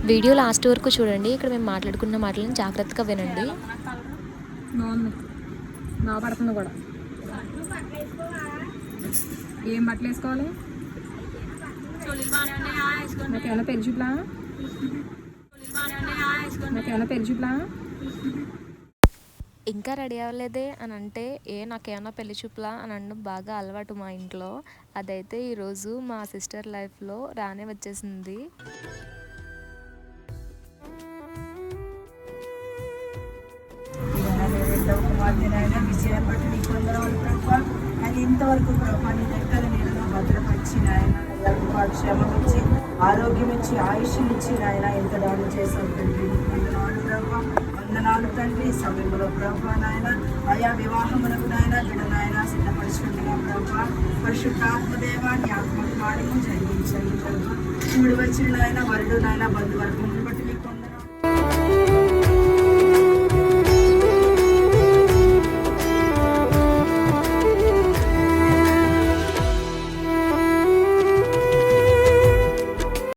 Video last వరకు చూడండి. ఇక్కడ మేము మాట్లాడుకున్న మాటలను జాగ్రత్తగా వినండి. బాగా పడుతుంది కూడా. ఏం బట్టలు వేసుకోవాలి? నాకేమైనా పెరిచిట్లా ఇంకా రెడీ అవ్వలేదే అని అంటే నాకేమన్నా పెళ్లి చూపులా అని అనడం బాగా అలవాటు మా ఇంట్లో. అదైతే ఈరోజు మా సిస్టర్ లైఫ్లో రానే వచ్చేసింది. విజయం బట్టి నీకు వందనాలు ప్రభావ. అది ఇంతవరకు ప్రభావ నీ దగ్గర నేను భద్రపరిచి నాయన క్షేమం ఇచ్చి ఆరోగ్యం ఇచ్చి ఆయుష్యం ఇచ్చి నాయన ఎంత దానం చేశావు తండ్రి. వందనాలు ప్రభావ, వందనాలు తండ్రి. సమయంలో ప్రభావ నాయన ఆయా వివాహములకు నాయన బిడ్డ నాయన సిద్ధపరచుకుంటున్నా ప్రభావ. పరిశుద్ధాత్మదేవాన్ని ఆత్మకార్యము జరిగించండి ప్రభావ. చూడు వచ్చిన నాయన వరుడు నాయన బంధువర్గం